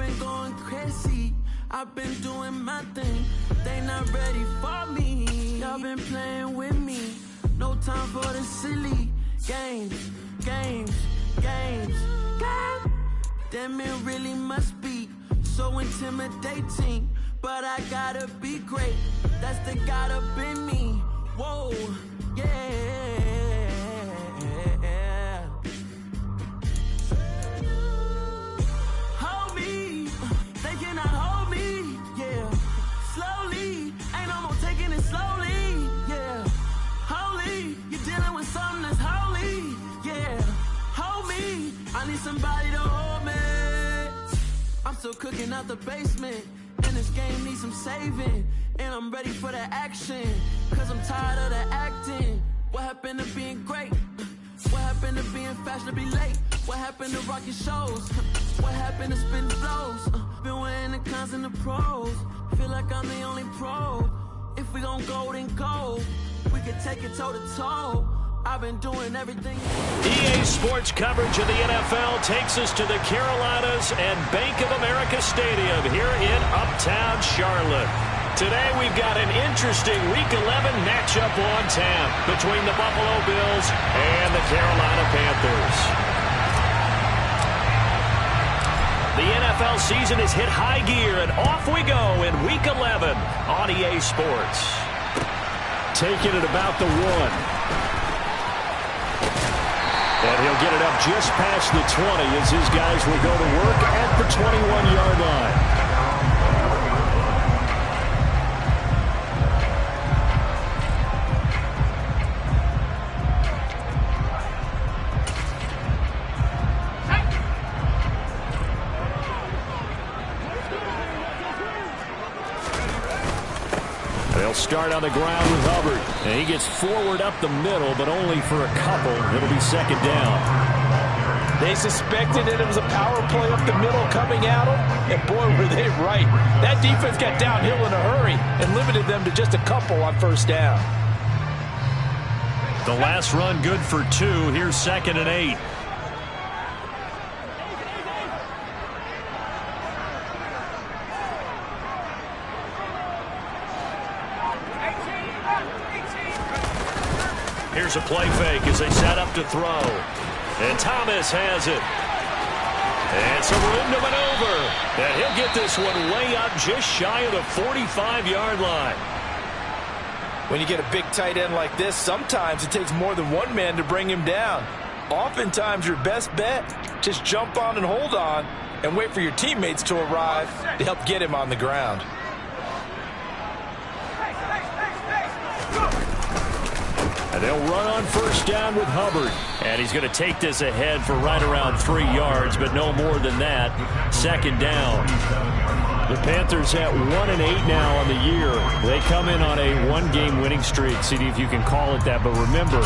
been going crazy, I've been doing my thing. They not ready for me. Y'all been playing with me. No time for the silly games. Damn, it really must be so intimidating. But I gotta be great. That's the gotta be me. Whoa, yeah. Hold me, they cannot hold me, yeah. Slowly, ain't no more taking it slowly, yeah. Holy, you're dealing with something that's holy, yeah. Hold me, I need somebody to hold me. I'm still cooking out the basement, and this game needs some saving. And I'm ready for the action, cause I'm tired of the acting. What happened to being great? What happened to being fashionably late? What happened to rocking shows? What happened to spitting flows? Been wearing the cons and the pros. Feel like I'm the only pro. If we gon' go, then go. We can take it toe to toe. I've been doing everything. EA Sports coverage of the NFL takes us to the Carolinas and Bank of America Stadium here in Uptown Charlotte. Today we've got an interesting Week 11 matchup on tap between the Buffalo Bills and the Carolina Panthers. The NFL season has hit high gear, and off we go in Week 11 on EA Sports. Taking it about the 1. And he'll get it up just past the 20 as his guys will go to work at the 21-yard line. They'll start on the ground with Hubbard. And he gets forward up the middle, but only for a couple. It'll be second down. They suspected it was a power play up the middle coming at them, and boy, were they right. That defense got downhill in a hurry and limited them to just a couple on first down. The last run good for 2. Here's 2nd and 8. Here's a play fake as they set up to throw. And Thomas has it. And some room to maneuver. And he'll get this one way up just shy of the 45-yard line. When you get a big tight end like this, sometimes it takes more than one man to bring him down. Oftentimes your best bet, just jump on and hold on and wait for your teammates to arrive to help get him on the ground. And they'll run on first down with Hubbard. And he's going to take this ahead for right around 3 yards, but no more than that. Second down. The Panthers at 1-8 now on the year. They come in on a one-game winning streak. See if you can call it that. But remember,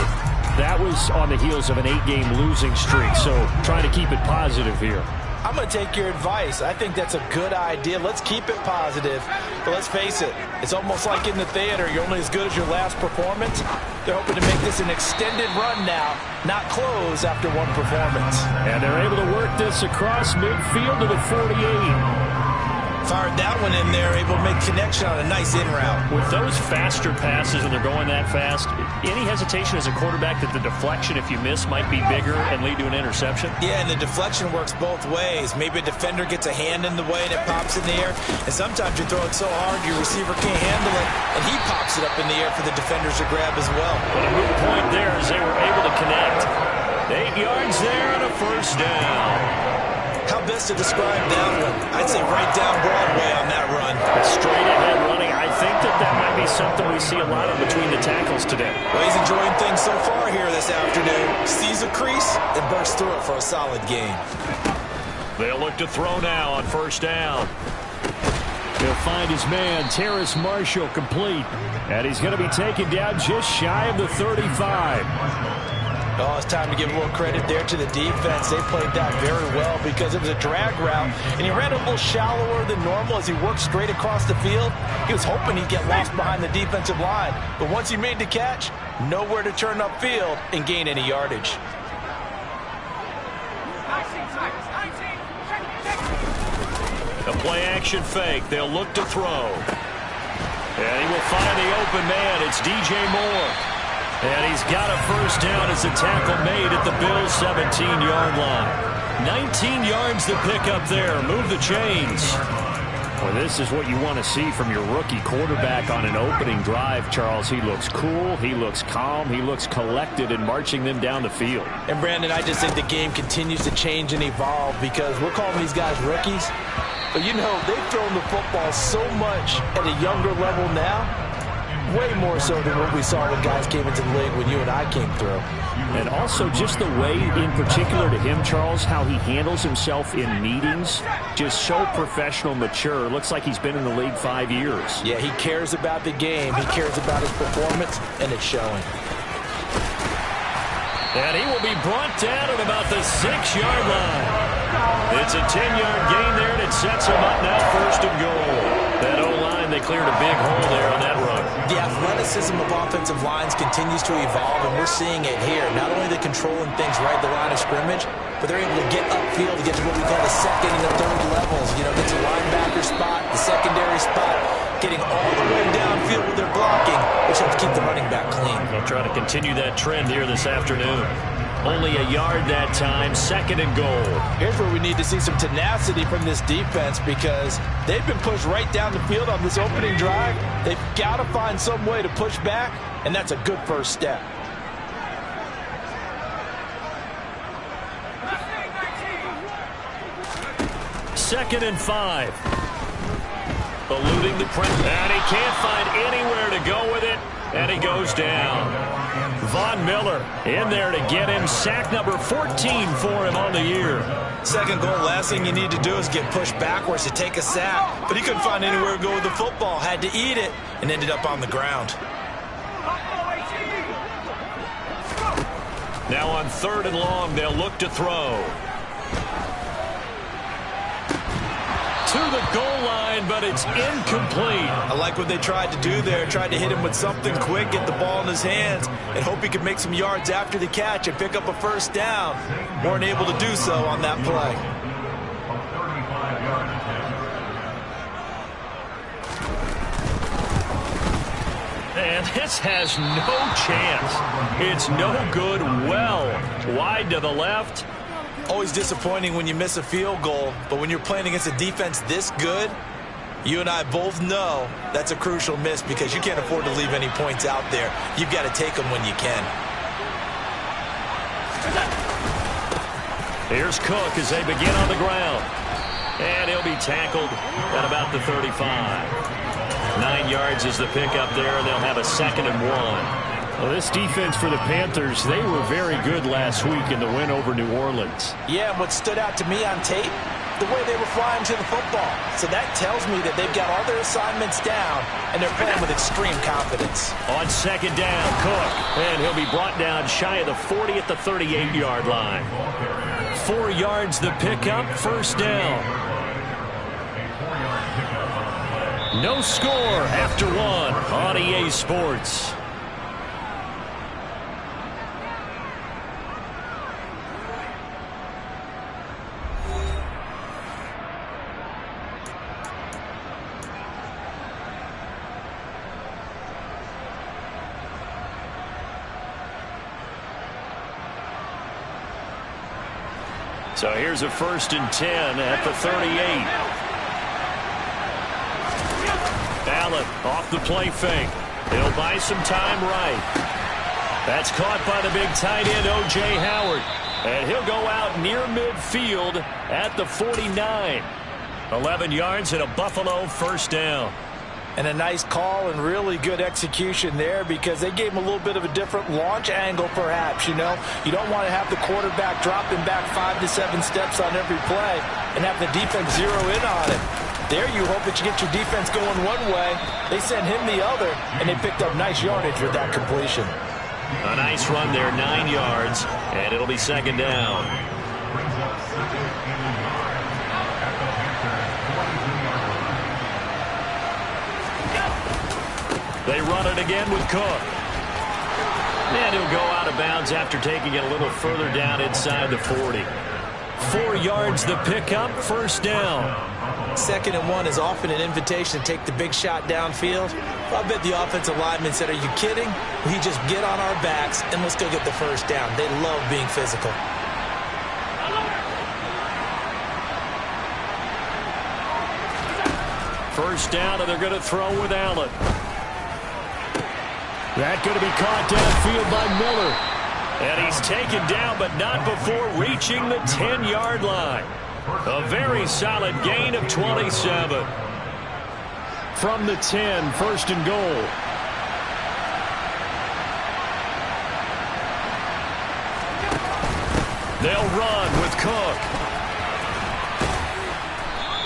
that was on the heels of an 8-game losing streak. So trying to keep it positive here. I'm going to take your advice. I think that's a good idea. Let's keep it positive. But let's face it, it's almost like in the theater. You're only as good as your last performance. They're hoping to make this an extended run now, not close after one performance. And they're able to work this across midfield to the 48. Fired that one in there, able to make connection on a nice in route. With those faster passes and they're going that fast, any hesitation as a quarterback that the deflection, if you miss, might be bigger and lead to an interception? Yeah, and the deflection works both ways. Maybe a defender gets a hand in the way and it pops in the air, and sometimes you throw it so hard your receiver can't handle it, and he pops it up in the air for the defenders to grab as well. But a good point there as they were able to connect. 8 yards there and a first down. How best to describe that one? I'd say right down Broadway on that run. Straight ahead running. I think that might be something we see a lot of between the tackles today. Well, he's enjoying things so far here this afternoon. Sees a crease and bursts through it for a solid gain. They'll look to throw now on first down. He'll find his man, Terrace Marshall, complete. And he's going to be taken down just shy of the 35. Oh, it's time to give a little credit there to the defense. They played that very well because it was a drag route, and he ran a little shallower than normal as he worked straight across the field. He was hoping he'd get lost behind the defensive line, but once he made the catch, nowhere to turn upfield and gain any yardage. A play-action fake. They'll look to throw. And he will find the open man. It's DJ Moore. And he's got a first down as the tackle made at the Bills' 17-yard line. 19 yards to pick up there. Move the chains. Well, this is what you want to see from your rookie quarterback on an opening drive, Charles. He looks cool, he looks calm, he looks collected in marching them down the field. And, Brandon, I just think the game continues to change and evolve because we're calling these guys rookies. But, you know, they've thrown the football so much at a younger level now, way more so than what we saw when guys came into the league when you and I came through. And also just the way, in particular to him, Charles, how he handles himself in meetings, just so professional, mature. Looks like he's been in the league 5 years. Yeah, he cares about the game. He cares about his performance, and it's showing. And he will be brought down at about the 6-yard line. It's a 10-yard gain there, and it sets him up now first and goal. That O-line, they cleared a big hole there on that run. The athleticism of offensive lines continues to evolve, and we're seeing it here. Not only the controlling things right at the line of scrimmage, but they're able to get upfield to get to what we call the second and the third levels. You know, get to linebacker spot, the secondary spot, getting all the way downfield with their blocking, which helps keep the running back clean. They'll try to continue that trend here this afternoon. Only a yard that time, second and goal. Here's where we need to see some tenacity from this defense because they've been pushed right down the field on this opening drive. They've got to find some way to push back, and that's a good first step. Second and 5. Eluding the pressure, and he can't find anywhere to go with it, and he goes down. Von Miller in there to get him. Sack number 14 for him on the year. Second goal, last thing you need to do is get pushed backwards to take a sack. But he couldn't find anywhere to go with the football. Had to eat it and ended up on the ground. Now on third and long, they'll look to throw. To the goal line, but it's incomplete. I like what they tried to do there. Tried to hit him with something quick, get the ball in his hands, and hope he could make some yards after the catch and pick up a first down. Weren't able to do so on that play. And this has no chance. It's no good. Well, wide to the left. Always disappointing when you miss a field goal, but when you're playing against a defense this good, you and I both know that's a crucial miss because you can't afford to leave any points out there. You've got to take them when you can. Here's Cook as they begin on the ground. And he'll be tackled at about the 35. 9 yards is the pickup there, and they'll have a second and 1. Well, this defense for the Panthers, they were very good last week in the win over New Orleans. Yeah, and what stood out to me on tape, the way they were flying to the football. So that tells me that they've got all their assignments down, and they're playing with extreme confidence. On second down, Cook, and he'll be brought down shy of the 40 at the 38-yard line. 4 yards the pickup, first down. No score after 1 on EA Sports. So here's a first and 10 at the 38. Allen off the play fake. He'll buy some time right. That's caught by the big tight end, O.J. Howard. And he'll go out near midfield at the 49. 11 yards and a Buffalo first down. And a nice call and really good execution there because they gave him a little bit of a different launch angle perhaps, you know. You don't want to have the quarterback dropping back 5 to 7 steps on every play and have the defense zero in on it. There you hope that you get your defense going one way. They sent him the other, and they picked up nice yardage with that completion. A nice run there, 9 yards, and it'll be second down. They run it again with Cook. And he'll go out of bounds after taking it a little further down inside the 40. 4 yards the pickup, first down. 2nd and 1 is often an invitation to take the big shot downfield. I bet the offensive lineman said, are you kidding? We just get on our backs and let's go get the first down. They love being physical. First down, and they're going to throw with Allen. That's going to be caught downfield by Miller. And he's taken down, but not before reaching the 10-yard line. A very solid gain of 27. From the 10, first and goal. They'll run with Cook.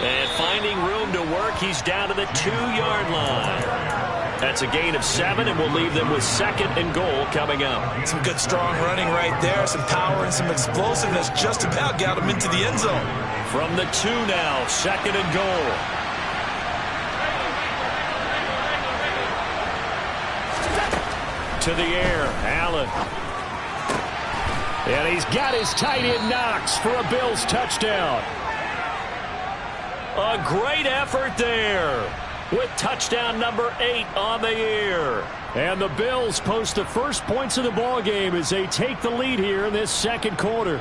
And finding room to work, he's down to the 2-yard line. That's a gain of 7, and we'll leave them with 2nd and goal coming up. Some good strong running right there, some power and some explosiveness. Just about got him into the end zone. From the 2 now, 2nd and goal. To the air, Allen. And he's got his tight end Knox for a Bills touchdown. A great effort there with touchdown number 8 on the year. And the Bills post the first points of the ball game as they take the lead here in this second quarter.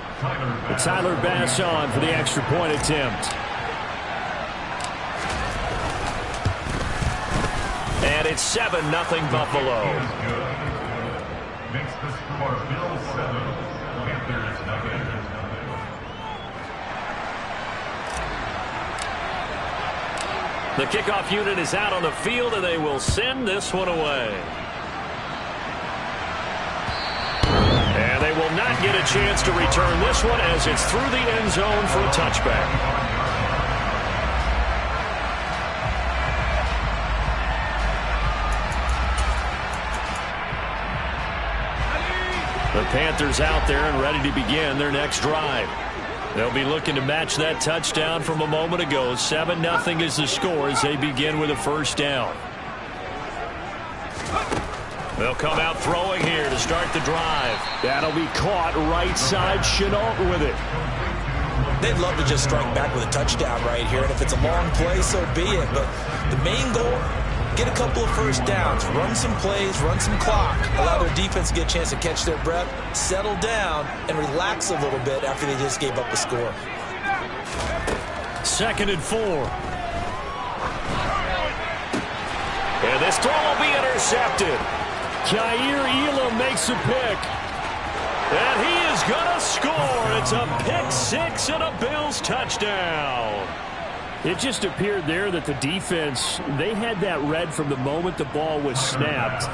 Tyler Bass on for the extra point attempt. And it's 7-0 Buffalo. Makes the score Bills 7, Panthers 9. The kickoff unit is out on the field, and they will send this one away. And they will not get a chance to return this one as it's through the end zone for a touchback. The Panthers out there and ready to begin their next drive. They'll be looking to match that touchdown from a moment ago. 7-0 is the score as they begin with a first down. They'll come out throwing here to start the drive. That'll be caught right side. Chenault with it. They'd love to just strike back with a touchdown right here. And if it's a long play, so be it. But the main goal, get a couple of first downs, run some plays, run some clock, allow their defense to get a chance to catch their breath, settle down, and relax a little bit after they just gave up a score. 2nd and 4. And this throw will be intercepted. Jair Elam makes a pick. And he is going to score. It's a pick 6 and a Bills touchdown. It just appeared there that the defense, they had that read from the moment the ball was snapped.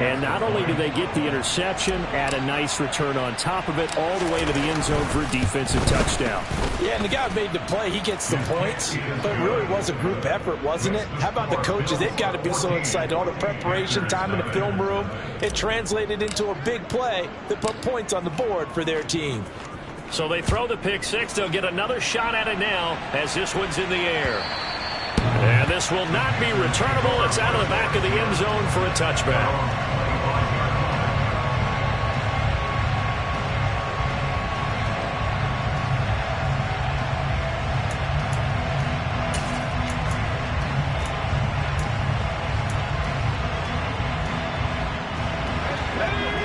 And not only did they get the interception, add a nice return on top of it, all the way to the end zone for a defensive touchdown. Yeah, and the guy made the play. He gets the points. But it really was a group effort, wasn't it? How about the coaches? They've got to be so excited. All the preparation time in the film room, it translated into a big play that put points on the board for their team. So they throw the pick 6. They'll get another shot at it now as this one's in the air. And this will not be returnable. It's out of the back of the end zone for a touchback.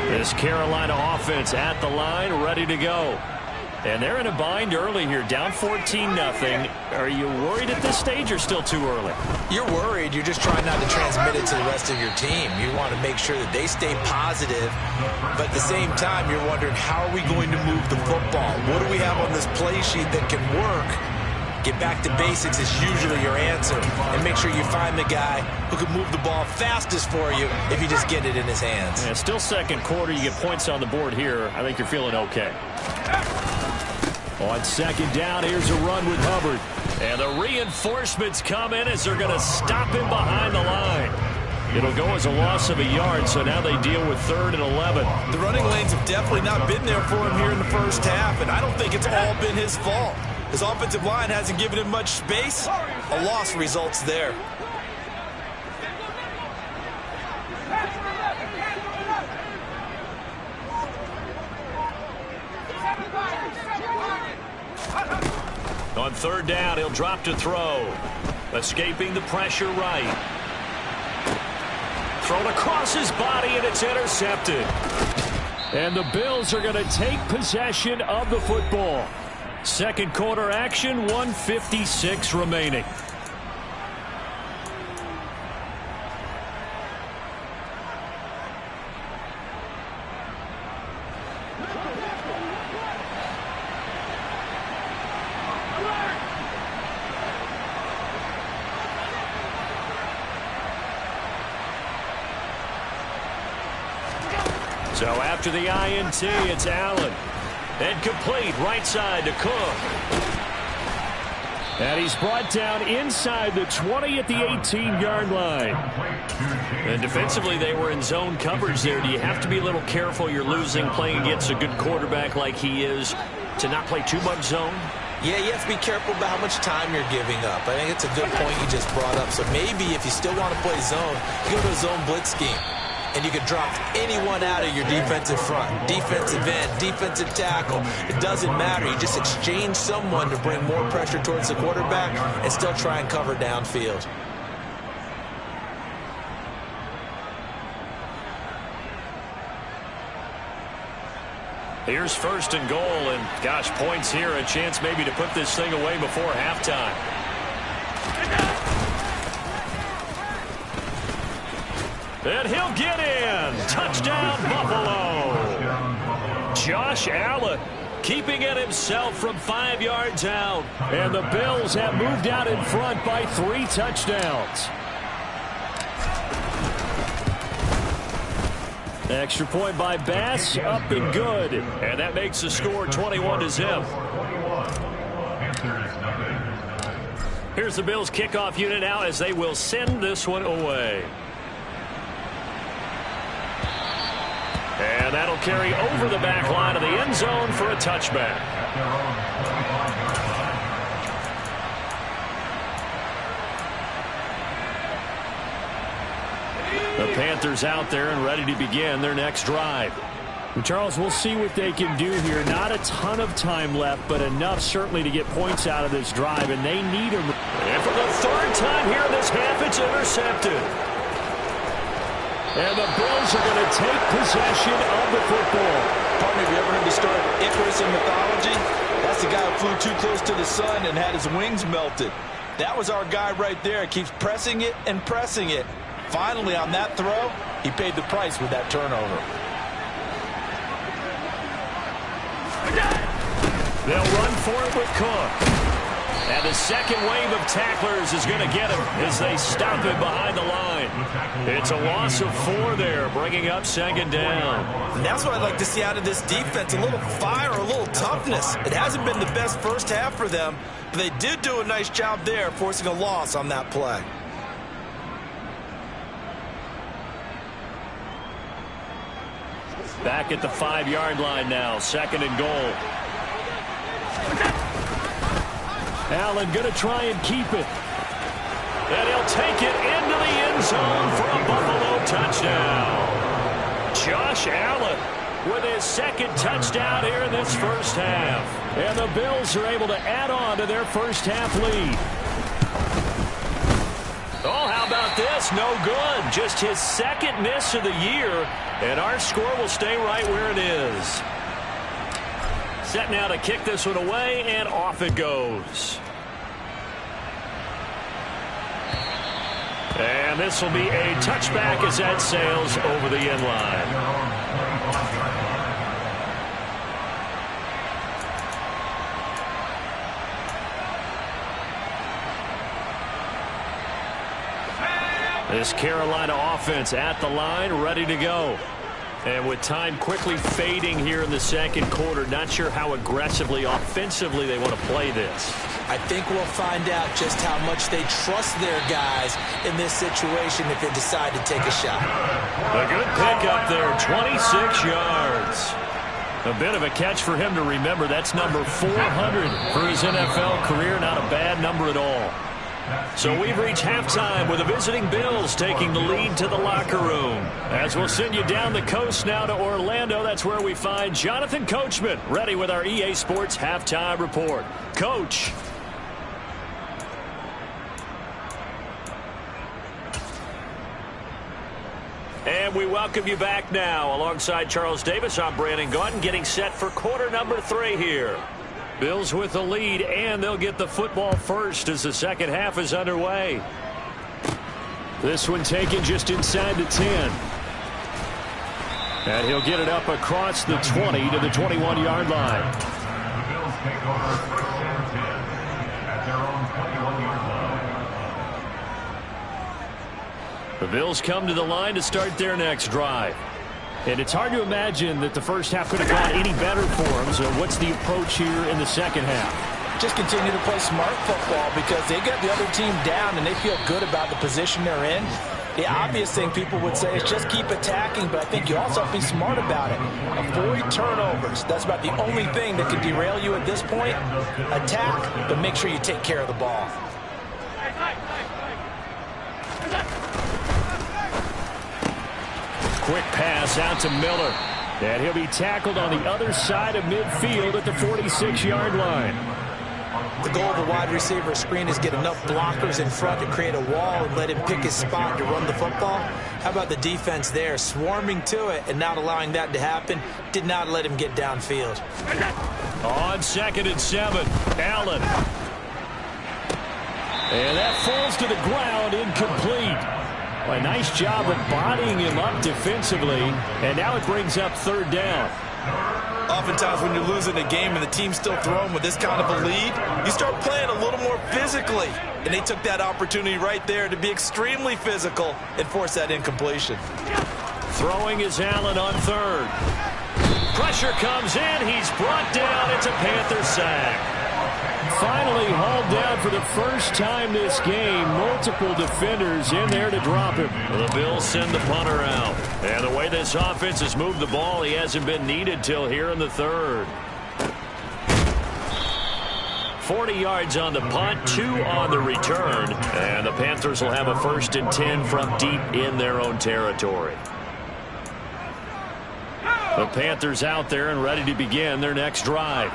This Carolina offense at the line, ready to go. And they're in a bind early here, down 14-0. Are you worried at this stage or still too early? You're worried. You're just trying not to transmit it to the rest of your team. You want to make sure that they stay positive, but at the same time, you're wondering, how are we going to move the football? What do we have on this play sheet that can work? Get back to basics is usually your answer. And make sure you find the guy who can move the ball fastest for you if you just get it in his hands. Yeah, still second quarter. You get points on the board here. I think you're feeling okay. On second down, here's a run with Hubbard. And the reinforcements come in as they're going to stop him behind the line. It'll go as a loss of a yard, so now they deal with 3rd and 11. The running lanes have definitely not been there for him here in the first half, and I don't think it's all been his fault. His offensive line hasn't given him much space. A loss results there. On 3rd down, he'll drop to throw. Escaping the pressure right. Thrown across his body, and it's intercepted. And the Bills are going to take possession of the football. Second quarter action, 1:56 remaining. So after the INT, it's Allen. And complete right side to Cook. And he's brought down inside the 20 at the 18-yard line. And defensively, they were in zone coverage there. Do you have to be a little careful? You're losing playing against a good quarterback like he is to not play too much zone? Yeah, you have to be careful about how much time you're giving up. I think it's a good point you just brought up. So maybe if you still want to play zone, you go to a zone blitz scheme. And you can drop anyone out of your defensive front, defensive end, defensive tackle. It doesn't matter. You just exchange someone to bring more pressure towards the quarterback and still try and cover downfield. Here's first and goal, and gosh, points here, a chance maybe to put this thing away before halftime. And he'll get in. Touchdown, Buffalo. Josh Allen keeping it himself from 5 yards out. And the Bills have moved out in front by 3 touchdowns. Extra point by Bass, up and good. And that makes the score 21-0. Here's the Bills kickoff unit now as they will send this one away. And that'll carry over the back line of the end zone for a touchback. The Panthers out there and ready to begin their next drive. And Charles, we'll see what they can do here. Not a ton of time left, but enough certainly to get points out of this drive, and they need them. And for the third time here in this half, it's intercepted. And the Bills are going to take possession of the football. Partner, have you ever heard the story of Icarus in mythology? That's the guy who flew too close to the sun and had his wings melted. That was our guy right there. Keeps pressing it and pressing it. Finally, on that throw, he paid the price with that turnover. They'll run for it with Cook. And the second wave of tacklers is going to get him as they stop him behind the line. It's a loss of 4 there, bringing up second down. And that's what I'd like to see out of this defense, a little fire, a little toughness. It hasn't been the best first half for them, but they did do a nice job there, forcing a loss on that play. Back at the 5-yard line now, second and goal. Allen going to try and keep it. And he'll take it into the end zone for a Buffalo touchdown. Josh Allen with his second touchdown here in this first half. And the Bills are able to add on to their first half lead. Oh, how about this? No good. Just his second miss of the year. And our score will stay right where it is. Set now to kick this one away, and off it goes. And this will be a touchback as that sails over the end line. This Carolina offense at the line, ready to go. And with time quickly fading here in the second quarter, not sure how aggressively, offensively they want to play this. I think we'll find out just how much they trust their guys in this situation if they decide to take a shot. A good pickup there, 26 yards. A bit of a catch for him to remember. That's number 400 for his NFL career. Not a bad number at all. So we've reached halftime with the visiting Bills taking the lead to the locker room. As we'll send you down the coast now to Orlando, that's where we find Jonathan Coachman ready with our EA Sports halftime report. Coach. And we welcome you back now. Alongside Charles Davis, I'm Brandon Gaudin, getting set for quarter number 3 here. Bills with the lead, and they'll get the football first as the second half is underway. This one taken just inside the 10. And he'll get it up across the 20 to the 21-yard line. The Bills take over first and 10 at their own 21-yard line. The Bills come to the line to start their next drive. And it's hard to imagine that the first half could have gone any better for them. So what's the approach here in the second half? Just continue to play smart football because they get the other team down and they feel good about the position they're in. The obvious thing people would say is just keep attacking, but I think you also have to be smart about it. Avoid turnovers. That's about the only thing that can derail you at this point. Attack, but make sure you take care of the ball. Quick pass out to Miller. And he'll be tackled on the other side of midfield at the 46-yard line. The goal of the wide receiver screen is get enough blockers in front to create a wall and let him pick his spot to run the football. How about the defense there, swarming to it and not allowing that to happen? Did not let him get downfield. On 2nd and 7, Allen. And that falls to the ground, incomplete. A nice job of bodying him up defensively, and now it brings up 3rd down. Oftentimes when you're losing a game and the team's still throwing with this kind of a lead, you start playing a little more physically. And they took that opportunity right there to be extremely physical and force that incompletion. Throwing is Allen on 3rd. Pressure comes in. He's brought down. It's a Panther sack. Finally hauled down for the first time this game. Multiple defenders in there to drop him. The Bills send the punter out. And the way this offense has moved the ball, he hasn't been needed till here in the 3rd. 40 yards on the punt, 2 on the return. And the Panthers will have a 1st and 10 from deep in their own territory. The Panthers out there and ready to begin their next drive.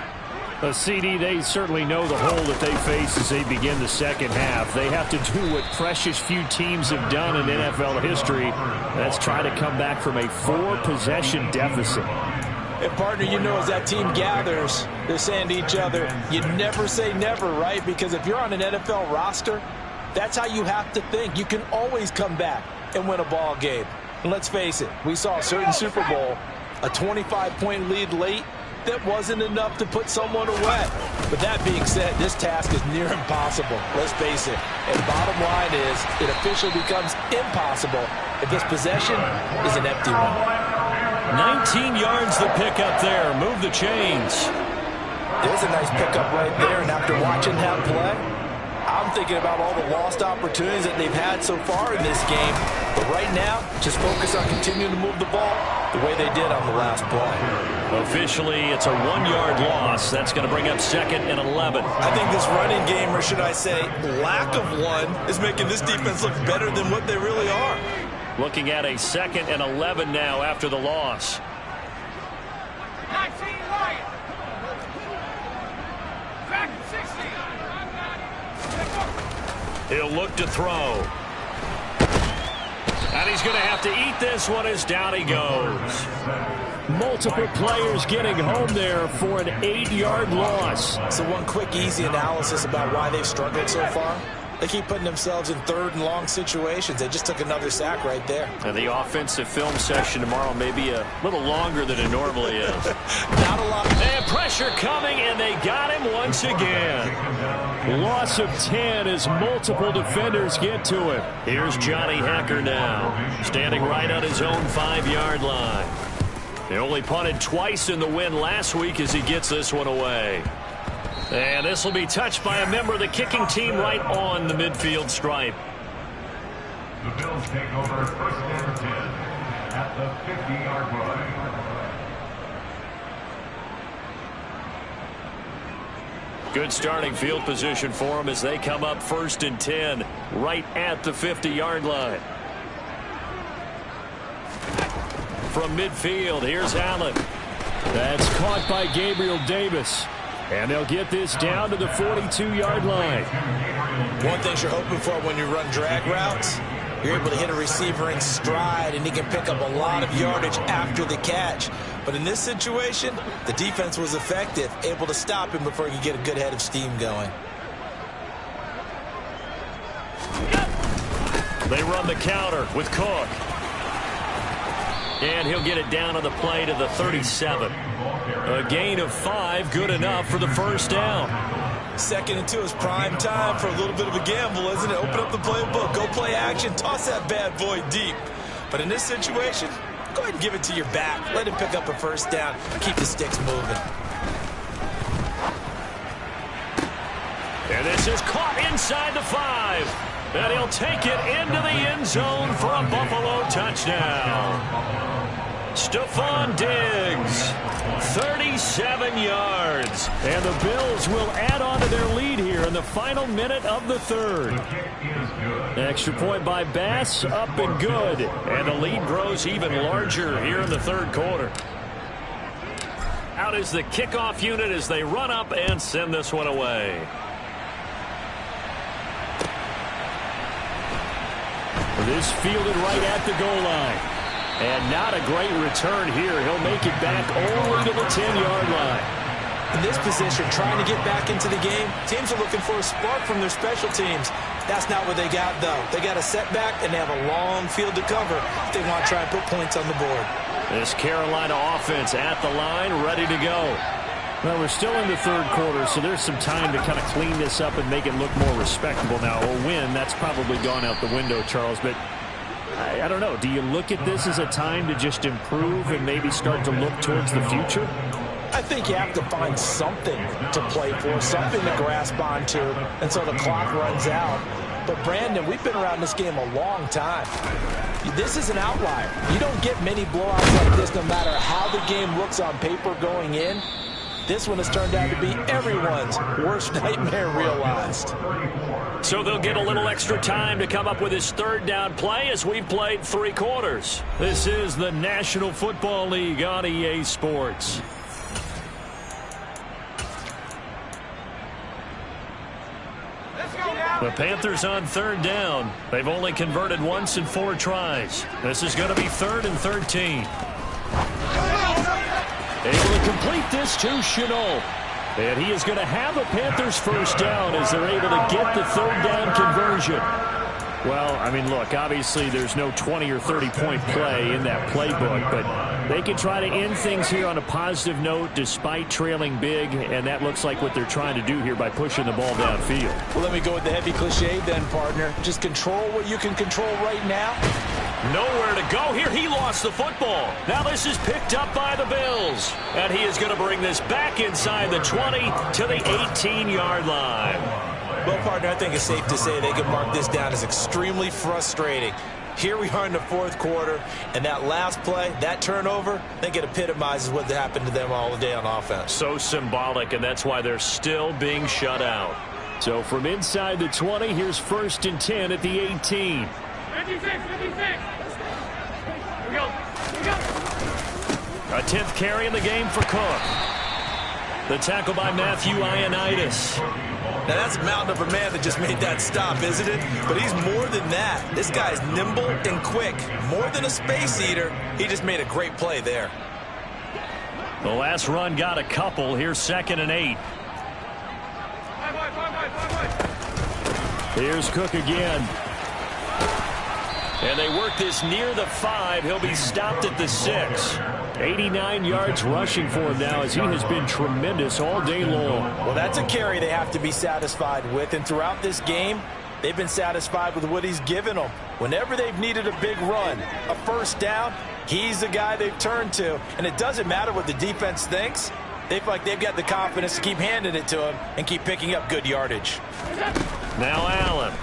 CD, they certainly know the hole that they face as they begin the second half. They have to do what precious few teams have done in NFL history. That's try to come back from a 4-possession deficit. And partner, you know, as that team gathers, they're saying to each other, you never say never, right? Because if you're on an NFL roster, that's how you have to think. You can always come back and win a ball game. And let's face it, we saw a certain Super Bowl, a 25-point lead late, that wasn't enough to put someone away. But that being said, this task is near impossible. Let's face it. And bottom line is, it officially becomes impossible if this possession is an empty one. 19 yards the pickup there. Move the chains. There's a nice pickup right there. And after watching that play, I'm thinking about all the lost opportunities that they've had so far in this game. But right now, just focus on continuing to move the ball the way they did on the last play. Officially, it's a 1-yard loss. That's going to bring up 2nd and 11. I think this running game, or should I say lack of one, is making this defense look better than what they really are. Looking at a 2nd and 11 now after the loss. He'll look to throw. And he's going to have to eat this one as down he goes. Multiple players getting home there for an 8-yard loss. So one quick, easy analysis about why they've struggled so far. They keep putting themselves in 3rd and long situations. They just took another sack right there. And the offensive film session tomorrow may be a little longer than it normally is. Not a lot. And pressure coming, and they got him once again. Loss of 10 as multiple defenders get to him. Here's Johnny Hecker now, standing right on his own 5-yard line. They only punted twice in the win last week as he gets this one away. And this will be touched by a member of the kicking team right on the midfield stripe. The Bills take over 1st and 10 at the 50-yard line. Good starting field position for them as they come up 1st and 10 right at the 50-yard line. From midfield, here's Allen. That's caught by Gabriel Davis. And they'll get this down to the 42-yard line. One thing you're hoping for when you run drag routes You're able to hit a receiver in stride, and he can pick up a lot of yardage after the catch. But in this situation, the defense was effective, able to stop him before he could get a good head of steam going. They run the counter with Cook. And he'll get it down on the play to the 37. A gain of 5, good enough for the first down. 2nd and 2 is prime time for a little bit of a gamble, isn't it? Open up the playbook, go play action, toss that bad boy deep. But in this situation, go ahead and give it to your back. Let him pick up a first down, keep the sticks moving. And this is caught inside the 5. And he'll take it into the end zone for a Buffalo touchdown. Stephon Diggs, 37 yards. And the Bills will add on to their lead here in the final minute of the 3rd. Extra point by Bass, up and good. And the lead grows even larger here in the 3rd quarter. Out is the kickoff unit as they run up and send this one away. This fielded right at the goal line. And not a great return here. He'll make it back only to the 10-yard line. In this position, trying to get back into the game, teams are looking for a spark from their special teams. That's not what they got, though. They got a setback, and they have a long field to cover if they want to try and put points on the board. This Carolina offense at the line, ready to go. Well, we're still in the 3rd quarter, so there's some time to kind of clean this up and make it look more respectable. Now, a win, that's probably gone out the window, Charles, but I don't know. Do you look at this as a time to just improve and maybe start to look towards the future? I think you have to find something to play for, something to grasp onto until the clock runs out. But, Brandon, we've been around this game a long time. This is an outlier. You don't get many blowouts like this no matter how the game looks on paper going in. This one has turned out to be everyone's worst nightmare realized. So they'll get a little extra time to come up with his 3rd down play as we've played 3 quarters. This is the National Football League on EA Sports. The Panthers on 3rd down. They've only converted once in 4 tries. This is going to be 3rd and 13. Able to complete this to Chenault. And he is going to have a Panthers first down as they're able to get the 3rd down conversion. Well, I mean, look, obviously there's no 20 or 30-point play in that playbook, but they can try to end things here on a positive note despite trailing big, and that looks like what they're trying to do here by pushing the ball downfield. Well, let me go with the heavy cliche then, partner. Just control what you can control right now. Nowhere to go here. He lost the football. Now this is picked up by the Bills. And he is going to bring this back inside the 20 to the 18-yard line. Well, partner, I think it's safe to say they can mark this down as extremely frustrating. Here we are in the 4th quarter, and that last play, that turnover, I think it epitomizes what happened to them all day on offense. So symbolic, and that's why they're still being shut out. So from inside the 20, here's 1st and 10 at the 18. 56, 56. Here we go. A 10th carry in the game for Cook. The tackle by Matthew Ioannidis. Now, that's a mountain of a man that just made that stop, isn't it? But he's more than that. This guy's nimble and quick. More than a space eater. He just made a great play there. The last run got a couple. Here's 2nd and 8. Here's Cook again. And they work this near the 5. He'll be stopped at the 6. 89 yards rushing for him now as he has been tremendous all day long. Well, that's a carry they have to be satisfied with. And throughout this game, they've been satisfied with what he's given them. Whenever they've needed a big run, a first down, he's the guy they've turned to. And it doesn't matter what the defense thinks. They feel like they've got the confidence to keep handing it to him and keep picking up good yardage. Now Allen.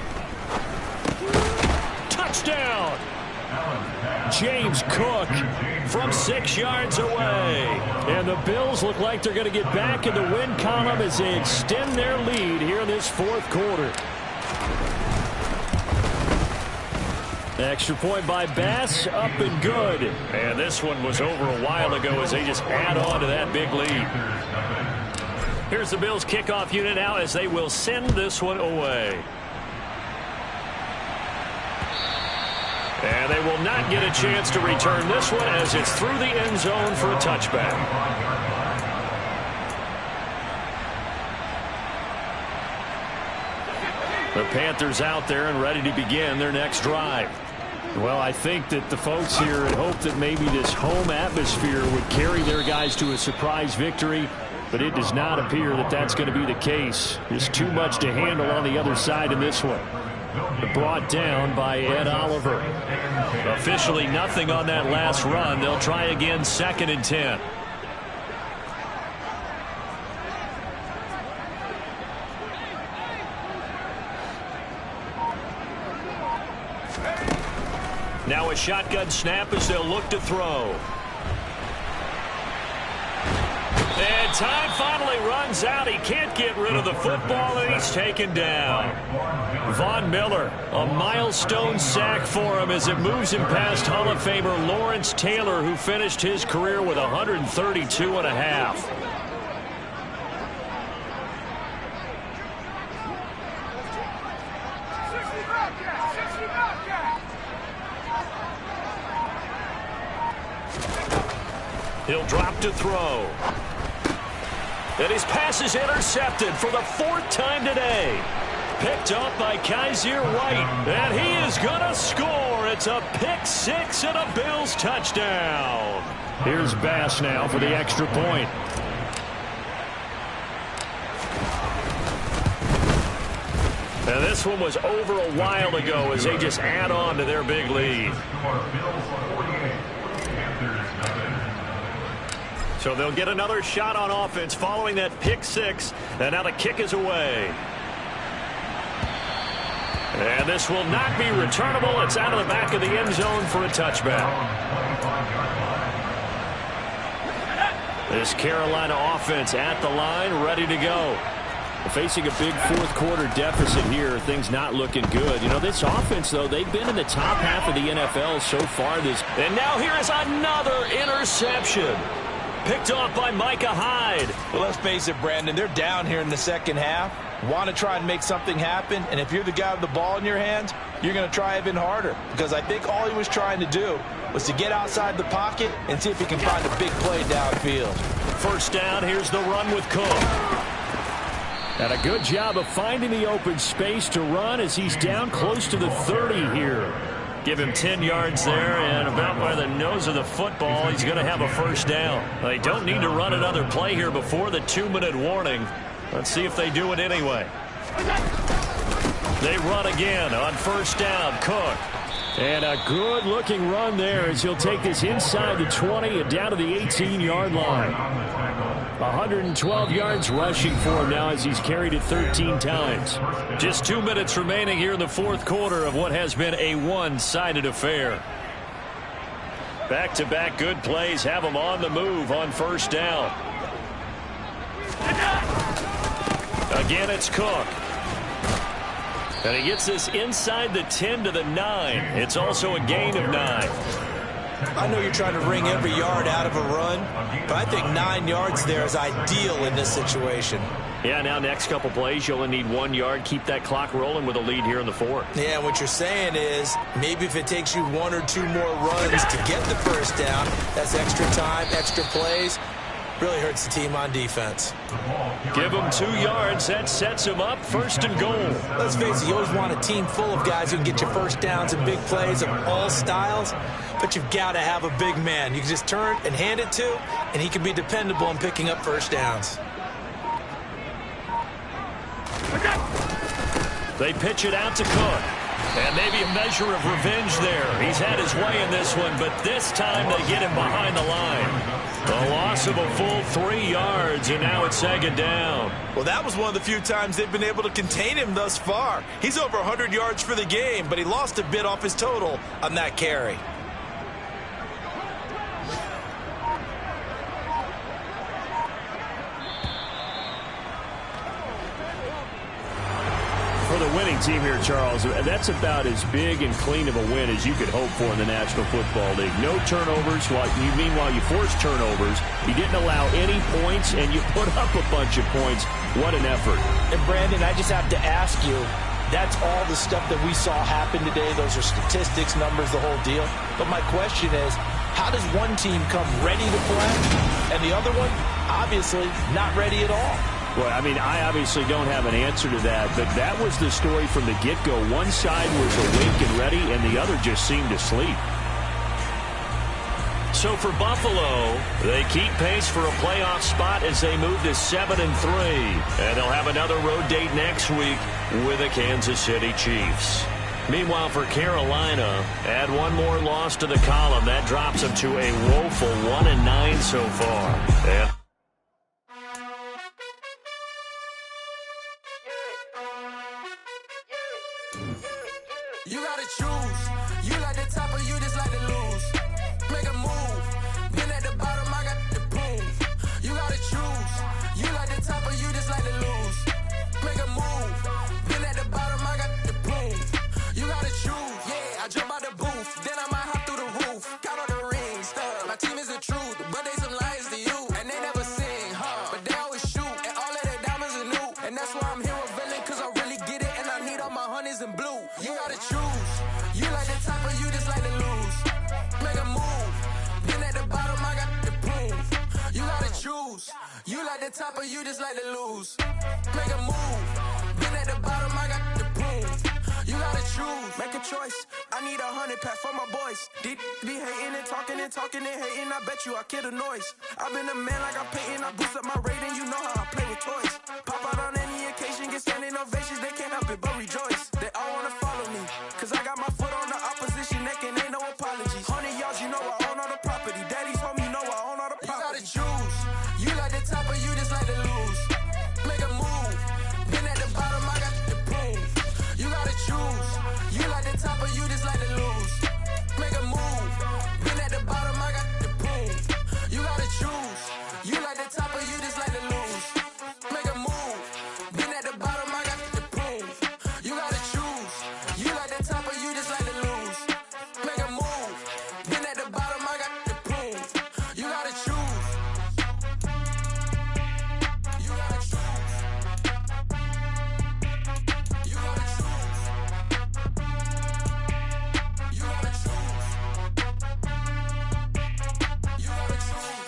Touchdown! James Cook from 6 yards away. And the Bills look like they're going to get back in the win column as they extend their lead here in this 4th quarter. Extra point by Bass, up and good. And this one was over a while ago as they just add on to that big lead. Here's the Bills kickoff unit now as they will send this one away. And they will not get a chance to return this one as it's through the end zone for a touchback. The Panthers out there and ready to begin their next drive. Well, I think that the folks here had hoped that maybe this home atmosphere would carry their guys to a surprise victory, but it does not appear that that's going to be the case. There's too much to handle on the other side in this one. Brought down by Ed Oliver. Officially nothing on that last run. They'll try again, 2nd and 10. Now a shotgun snap as they'll look to throw. And time finally runs out. He can't get rid of the football, and he's taken down. Von Miller, a milestone sack for him as it moves him past Hall of Famer Lawrence Taylor, who finished his career with 132 and a half. He'll drop to throw. And his pass is intercepted for the 4th time today. Picked up by Kaiser White. And he is going to score. It's a pick 6 and a Bills touchdown. Here's Bass now for the extra point. And this one was over a while ago as they just add on to their big lead. So they'll get another shot on offense following that pick 6. And now the kick is away. And this will not be returnable. It's out of the back of the end zone for a touchback. This Carolina offense at the line, ready to go. Facing a big 4th quarter deficit here. Things not looking good. You know, this offense, though, they've been in the top half of the NFL so far this. And now here is another interception. Picked off by Micah Hyde. Well, let's face it, Brandon. They're down here in the second half. Want to try and make something happen. And if you're the guy with the ball in your hands, you're going to try even harder. Because I think all he was trying to do was to get outside the pocket and see if he can find a big play downfield. 1st down. Here's the run with Cook. And a good job of finding the open space to run as he's down close to the 30 here. Give him 10 yards there, and about by the nose of the football, he's going to have a 1st down. They don't need to run another play here before the 2-minute warning. Let's see if they do it anyway. They run again on 1st down. Cook. And a good-looking run there as he'll take this inside the 20 and down to the 18-yard line. 112 yards rushing for him now as he's carried it 13 times. Just 2 minutes remaining here in the 4th quarter of what has been a one-sided affair. Back-to-back good plays have him on the move on 1st down. Again, it's Cook. And he gets this inside the 10 to the 9. It's also a gain of 9. I know you're trying to wring every yard out of a run, but I think 9 yards there is ideal in this situation. Yeah, now next couple plays, you only need 1 yard. Keep that clock rolling with a lead here in the 4th. Yeah, what you're saying is maybe if it takes you 1 or 2 more runs to get the 1st down, that's extra time, extra plays. Really hurts the team on defense. Give him 2 yards. That sets him up 1st and goal. Let's face it, you always want a team full of guys who can get you 1st downs and big plays of all styles, but you've got to have a big man you can just turn and hand it to, and he can be dependable in picking up 1st downs. They pitch it out to Cook. And maybe a measure of revenge there. He's had his way in this one, but this time they get him behind the line. A loss of a full 3 yards, and now it's 2nd down. Well, that was one of the few times they've been able to contain him thus far. He's over 100 yards for the game, but he lost a bit off his total on that carry. For the winning team here, Charles, that's about as big and clean of a win as you could hope for in the National Football League. No turnovers. Meanwhile, you forced turnovers. You didn't allow any points, and you put up a bunch of points. What an effort. And, Brandon, I just have to ask you, That's all the stuff that we saw happen today. Those are statistics, numbers, the whole deal. But my question is, how does one team come ready to play and the other one, obviously, not ready at all? Well, I mean, I obviously don't have an answer to that, but that was the story from the get-go. One side was awake and ready, and the other just seemed to sleep. So for Buffalo, they keep pace for a playoff spot as they move to 7-3. And they'll have another road date next week with the Kansas City Chiefs. Meanwhile, for Carolina, add one more loss to the column. That drops them to a woeful 1-9 so far. And you gotta choose. You like the top or you just like to lose. Make a move. Been at the bottom, I got the proof. You gotta choose. You like the top or you just like to lose. Make a move. Been at the bottom, I got the proof. You gotta choose. Yeah, I jump out the booth. Then I might hop through the roof. Count all the rings, stuff. My team is the truth, but they some liars to you. And they never sing, but they always shoot. And all of their diamonds are new. And that's why I'm here with Villain, cause I really get it. And I need all my honeys in blue. You gotta choose. You like the top or you just like to lose. Make a move. Been at the bottom, I got the proof. You gotta choose. You like the top or you just like to lose. Make a move. Been at the bottom, I got the proof. You gotta choose. Make a choice. I need 100 pack for my boys. Deep be hating and talking and hating. I bet you I kill the noise. I've been a man like I'm painting. I boost up my rating. You know how I play with toys. Pop out on any occasion, get standing ovations. They can't help it but rejoice. They all wanna follow me, cause I got my foot on the opposition neck and ain't no apologies. 100 yards, you know I own all the property. Daddy's home, you know I own all the property. You gotta choose. You like the top or you just like to lose. Make a move. Been at the bottom, I got the proof. You gotta choose. You like the top or you just like to lose. Make a move. Been at the bottom, I got the proof. You gotta choose. You like the top or you just like to lose. Make a move. Been at the bottom, I got the proof. You gotta choose. You like the top or you just like to lose. Make a move. Been at the bottom, I got the proof. You gotta choose. You gotta choose. You gotta choose. You gotta choose. You gotta choose.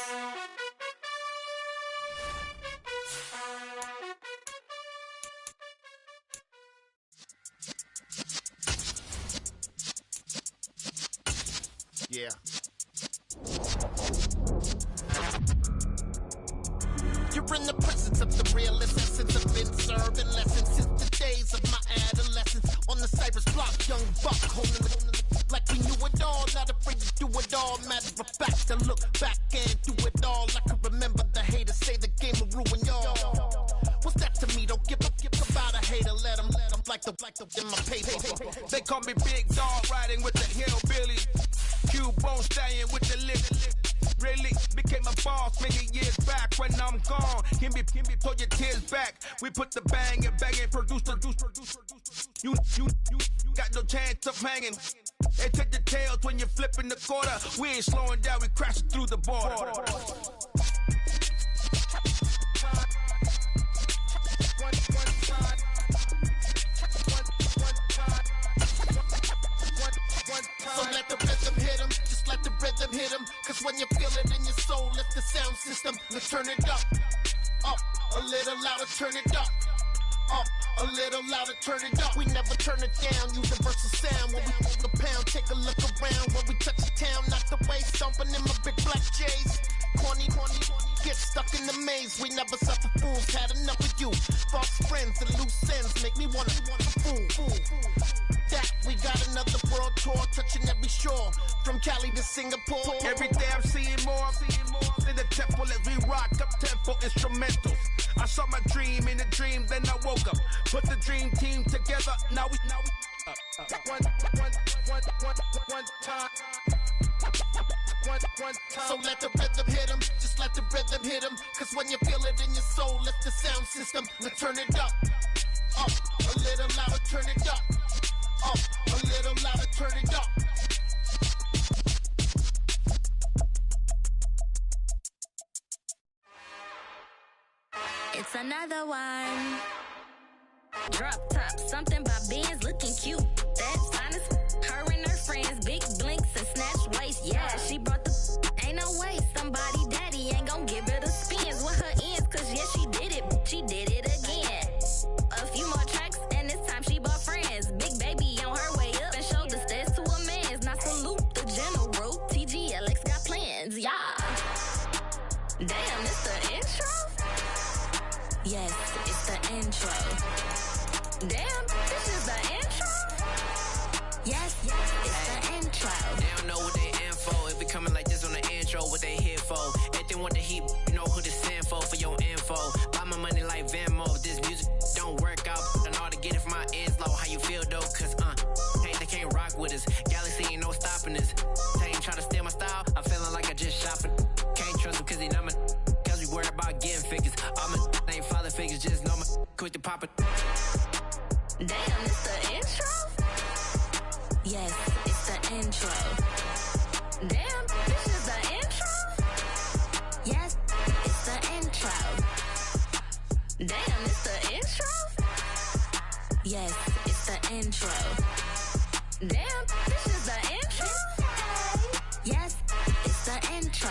Yeah. You're in the presence of the realest essence. I've been serving lessons since the days of my adolescence. On the Cypress block, young buck, holding the like we knew it all. Not afraid to do it all. Matter of fact, I look back and do it all. I can remember the haters say the game will ruin y'all. What's that to me? Don't give about a hater. Let them like the in my paper. They call me Big Dog, riding with the hillbillies. Q-Bone stallion with the lip. Really became a boss many years back. When I'm gone, can be pull your tears back. We put the bang and produce. You got no chance of hanging. They take the tails when you're flipping the quarter. We ain't slowing down, we crashing through the border. So let the rhythm hit him, just let the rhythm hit him. Cause when you feel it in your soul, lift the sound system. Let's turn it up, a little louder, turn it up, a little louder, turn it up. We never turn it down, universal sound. When we move the pound, take a look around. When we touch the town, knock the way, stomping in my big black J's. Corny, get stuck in the maze. We never suffer fools, had enough of you. False friends and loose ends make me wanna fool. That we got another world tour, touching every shore, from Cali to Singapore. Every day I'm seeing more in the temple as we rock up tempo instrumentals. I saw my dream in a dream, then I woke up. Put the dream team together, now we one time. So let the rhythm hit him, just let the rhythm hit him. Cause when you feel it in your soul, lift the sound system. Let's turn it up, a little louder, turn it up, a little louder, turn it up. It's another one. Drop top, something by Benz looking cute. That's honest. Her and her friends, big blinks and snatch waist. Yeah, she brought the ain't no way. Somebody daddy ain't gon' give her the spins with her ends. Cause yeah, she did it. She did it again. A few more tracks and this time she bought friends. Big baby on her way up and showed the stairs to a man's. Now salute the general. TGLX got plans. Yeah. Damn, it's the intro? Yes, it's the intro. Damn, this is the intro? Yes, it's the intro. They don't know what they in for. If we coming like this on the intro, what they here for? Everything want the heat, you know who to send for your info. Buy my money like Venmo. This music don't work out. I know how to get it from my ends low. How you feel though? Cause they can't rock with us. Galaxy ain't no stopping us. They ain't trying to steal my style. I'm feeling like I just shopping. Can't trust him cause he not my. Cause we worried about getting figures. All my ain't father figures. Just know my quick to pop it. Damn, it's the intro? Yes, it's the intro. Damn, this is the intro? Yes, it's the intro. Damn, it's the intro? Yes, it's the intro. Damn, this is the intro? Yes, it's the intro.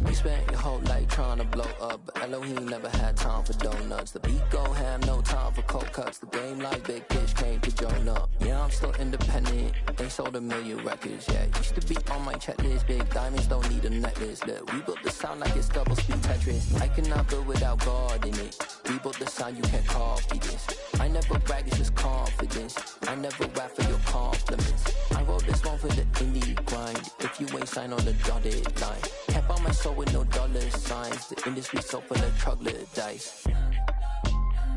You spent your whole life trying to blow up, but Elohim never had time for donuts. The beat go ham, no time for cold cuts. The game like big fish came to join up. Yeah, I'm still independent. They sold 1 million records. Yeah, used to be on my checklist. Big diamonds don't need a necklace. Look, we built the sound like it's double speed Tetris. I cannot build without God in it. We built the sound, you can't copy this. I never brag, it's just confidence. I never rap for your compliments. I wrote this one for the indie grind. If you ain't signed on the dotted line, can't buy my soul with no dollar signs. The industry so full of troglodytes.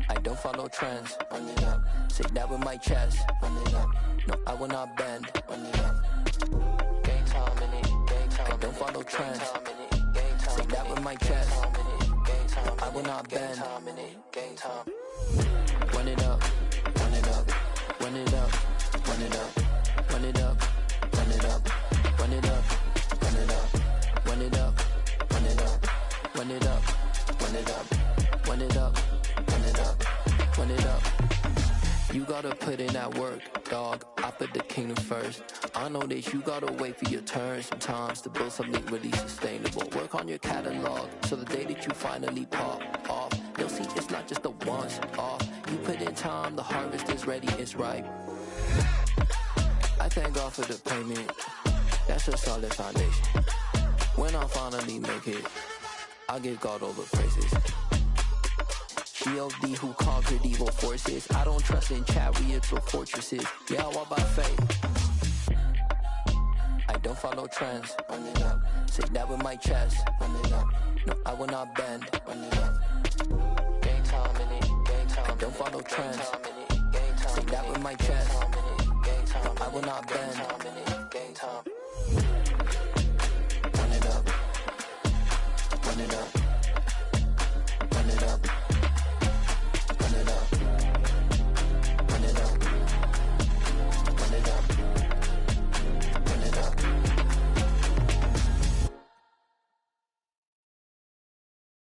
I don't follow trends. Run it up. Say that with my chest. Run it up. No, I will not bend. Run it up. Game time in it. Game time. I don't follow trends. Say that with my chest. No, I will not bend. Game time. Run it up. Run it up. Run it up. Run it up. Run it up. Run it up. Run it up. Run it up. Run it up. Run it up. Run it up. Run it up. Run it up. Run it up. Run it up. You gotta put in that work, dog. I put the kingdom first. I know that you gotta wait for your turn sometimes to build something really sustainable. Work on your catalog so the day that you finally pop off, you'll see it's not just a once off. You put in time, the harvest is ready, it's ripe. I thank God for the payment. That's a solid foundation. When I finally make it, I'll give God all the praises. G.O.D. who conquered evil forces. I don't trust in chariots or fortresses. Yeah, I walk by faith. I don't follow trends. Run it up. Say that with my chest. Run it up. No, I will not bend. Run it up. Game time in it. Game time. I don't follow trends. Say that with my chest. No, I will not bend. Game time. Run it up. Run it up. Run it up. Run it up. Run it up. Run it up. Run it up.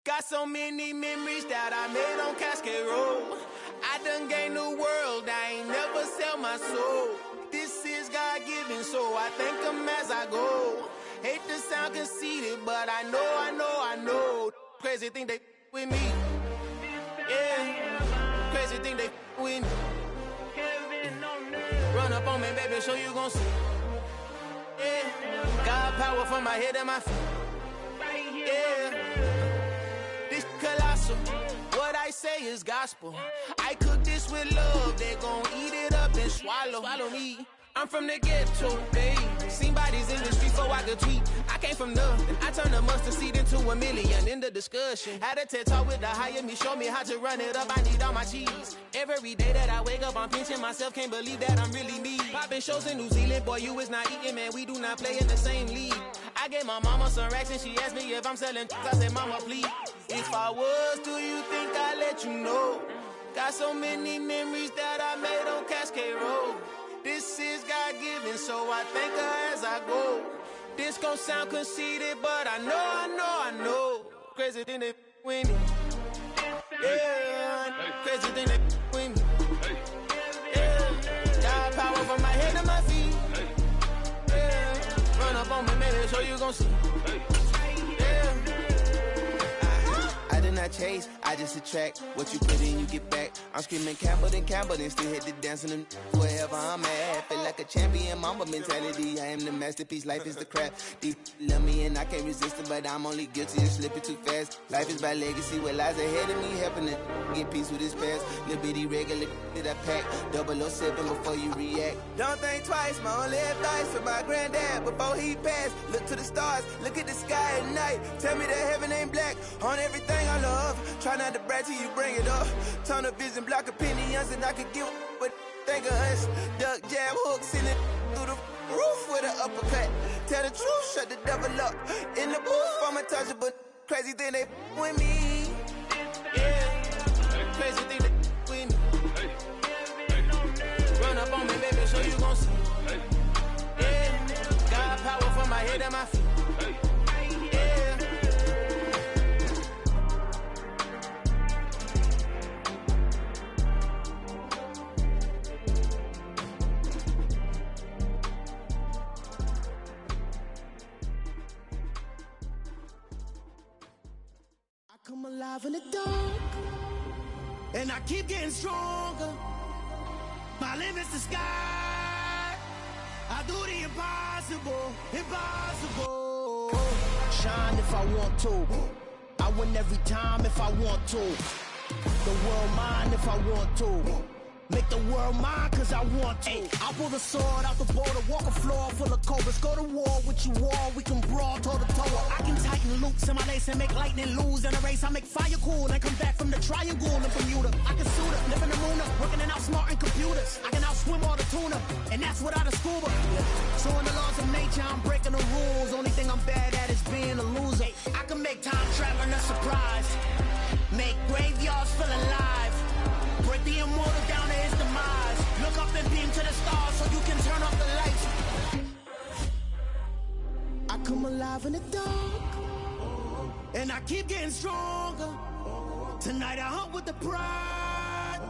Got so many memories that I made on Cascade Road. I done gained the world, I ain't never sell my soul. This is God-given, so I thank him as I go. Hate to sound conceited, but I know. Crazy thing they with me. Yeah, crazy thing they with me. Run up on me, baby, show you gon' see. Yeah, God power from my head and my feet. Yeah, this colossal. What I say is gospel. I cook this with love. They gon' eat it up and swallow me. I'm from the ghetto, babe. Seen bodies in the street so I could tweet. I came from nothing. I turned a mustard seed into a million in the discussion. Had a TED talk with the higher me, show me how to run it up. I need all my cheese. Every day that I wake up, I'm pinching myself. Can't believe that I'm really me. Popping shows in New Zealand, boy, you is not eating, man. We do not play in the same league. I gave my mama some racks and she asked me if I'm selling. I said, mama, please. If I was, do you think I'd let you know? Got so many memories that I made on Cascade Road. This is God-given, so I thank her as I go. This gon' sound conceited, but I know. Crazy thing they with me. Yeah, crazy thing they with me. Yeah, got power from my head to my feet. Yeah, run up on me, baby, so you gon' see. Yeah. I did not chase, I just attract. What you put in, you get back. I'm screaming Campbell, then still hit the dancing and wherever I'm at. Feel like a champion, mamba mentality. I am the masterpiece, life is the crap. Deep love me and I can't resist it, but I'm only guilty of slipping too fast. Life is by legacy, what lies ahead of me, helping to get peace with his past. Little bitty regular that I pack. 007 before you react. Don't think twice, my only advice for my granddad before he passed. Look to the stars, look at the sky at night. Tell me that heaven ain't black on everything I love. Try not to brag till you bring it up. Tunnel vision, block opinions, and I could give what think of us. Duck jab hooks in it through the roof with an uppercut. Tell the truth, shut the devil up. In the booth, I'm untouchable. Crazy thing they with me. Yeah, crazy thing they with me. Run up on me, baby, so you gon' see. Yeah, got power from my head and my feet. Yeah. Come alive in the dark, and I keep getting stronger. My limit's the sky. I do the impossible. Shine if I want to. I win every time if I want to. The world mine if I want to. Make the world mine cause I want to. I'll pull the sword out the border, walk a floor full of cobras. Go to war with you all, we can brawl toe to toe. I can tighten loops in my lace and make lightning lose in a race. I make fire cool and come back from the triangle in Bermuda. I can suit up, live in the moon up, working and outsmarting computers. I can outswim all the tuna, and that's without a scuba. So in the laws of nature, I'm breaking the rules. Only thing I'm bad at is being a loser. I can make time traveling a surprise, make graveyards feel alive. Break the immortal down to his demise. Look up and beam to the stars so you can turn off the lights. I come alive in the dark, and I keep getting stronger. Tonight I hunt with the pride.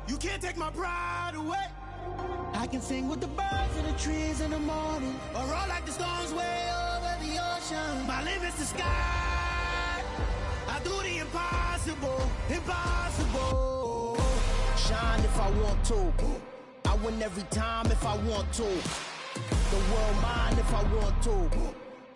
You can't take my pride away. I can sing with the birds and the trees in the morning, or roll like the storms way over the ocean. My limit's the sky. I do the impossible. Shine if I want to. I win every time if I want to. The world mine if I want to.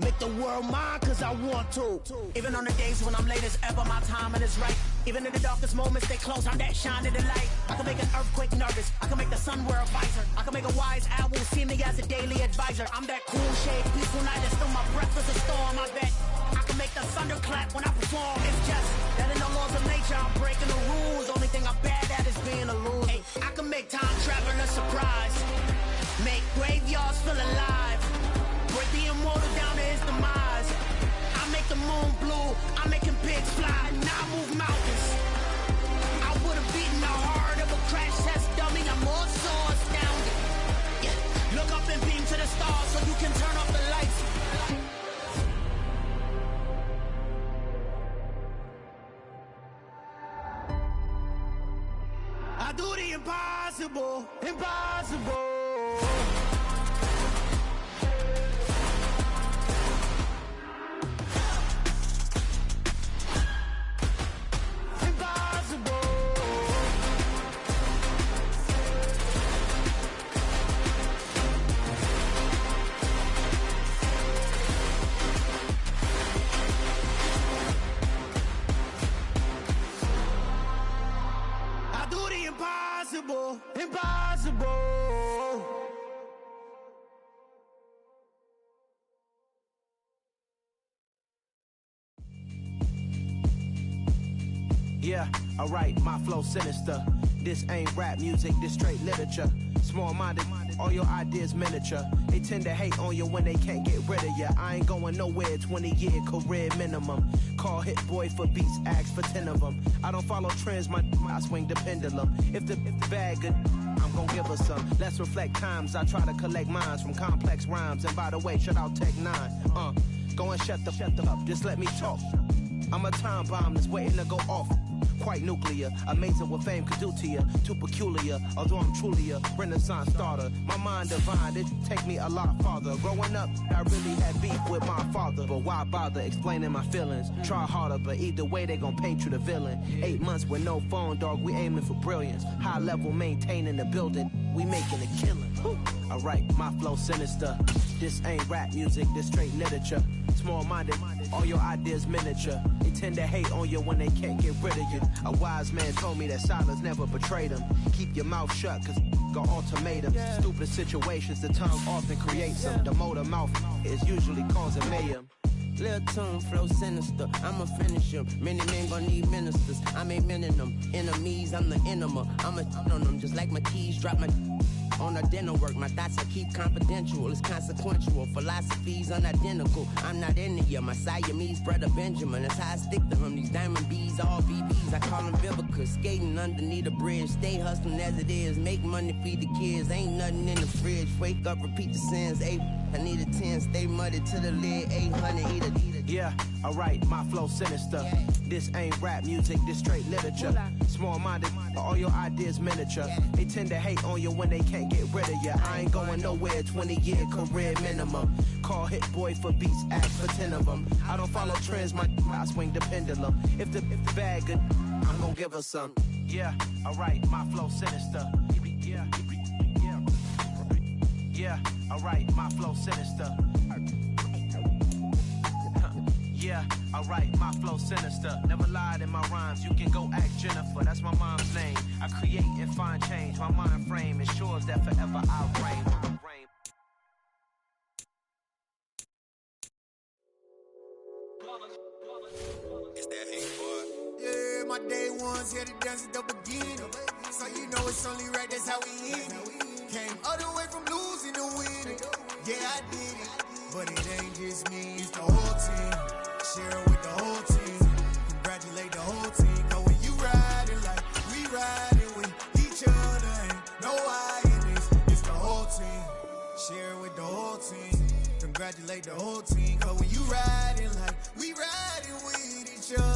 Make the world mine cause I want to. Even on the days when I'm late as ever, my timing is right. Even in the darkest moments, they close, I'm that shining the light. I can make an earthquake nervous, I can make the sun wear a visor. I can make a wise owl see me as a daily advisor. I'm that cool shade, peaceful night, and still my breath is a storm, I bet. I can make the thunder clap when I perform. It's just that in the laws of nature, I'm breaking the rules. Only thing I'm bad at is being a loser. Hey, I can make time traveling a surprise, make graveyards feel alive. Break the immortal down to his demise. I make the moon blue, I'm making pigs fly, and I move mountains. I would've beaten the heart of a crash test dummy. I'm more so astounded. Yeah. Look up and beam to the stars so you can turn off the lights. I do the impossible. Impossible. Yeah, alright, my flow sinister. This ain't rap music, this straight literature. Small-minded, all your ideas miniature. They tend to hate on you when they can't get rid of you. I ain't going nowhere, 20-year career minimum. Call Hit Boy for beats, ask for 10 of them. I don't follow trends, I swing the pendulum. If the bag good, I'm gon' give her some. Let's reflect times, I try to collect minds from complex rhymes. And by the way, shout out Tech 9. Go and shut the up, just let me talk. I'm a time bomb that's waiting to go off. Quite nuclear, amazing what fame could do to you. Too peculiar, although I'm truly a renaissance starter. My mind divine, it take me a lot farther. Growing up, I really had beef with my father. But why bother explaining my feelings? Try harder, but either way they gon' paint you the villain. 8 months with no phone, dog, we aiming for brilliance. High level maintaining the building, we making a killing. Alright, my flow sinister. This ain't rap music, this straight literature. Small-minded, all your ideas miniature. They tend to hate on you when they can't get rid of you. A wise man told me that silence never betrayed him. Keep your mouth shut, cause got ultimatums. Stupid situations, the tongue often creates them. The motor mouth is usually causing mayhem. Lil' tune, flow sinister, I'ma finish him. Many men gon' need ministers, I'm aiming them. Enemies, I'm the enema, I'ma on them. Just like my keys, drop my on a dinner work. My thoughts I keep confidential, it's consequential. Philosophies unidentical, I'm not into you. My Siamese brother Benjamin, that's how I stick to him. These diamond bees, all BBs, I call them Vivica. Skating underneath a bridge, stay hustling as it is. Make money, feed the kids, ain't nothing in the fridge. Wake up, repeat the sins, I need a 10, stay muddy to the lid, 800, eat a. Yeah, alright, my flow sinister. This ain't rap music, this straight literature. Small-minded, all your ideas miniature. They tend to hate on you when they can't get rid of you. I ain't going nowhere, 20-year career minimum. Call Hit Boy for beats, ask for 10 of them. I don't follow trends, I swing the pendulum. If the bag good, I'm gon' give her some. Yeah, alright, my flow sinister. Yeah, alright, my flow sinister. Yeah, alright, my flow sinister. Never lied in my rhymes, you can go ask Jennifer. That's my mom's name. I create and find change. My mind frame ensures that forever I'll reign. It's that hate, boy. Yeah, my day ones here to dance at the beginning. So you know it's only right, that's how we end it. Came all the way from losing to winning. Yeah, I did it. But it ain't just me, it's the whole team. Share with the whole team. Congratulate the whole team. Cause when you riding like we riding with each other, ain't no hiding this. It's the whole team. Share with the whole team. Congratulate the whole team. Cause when you ride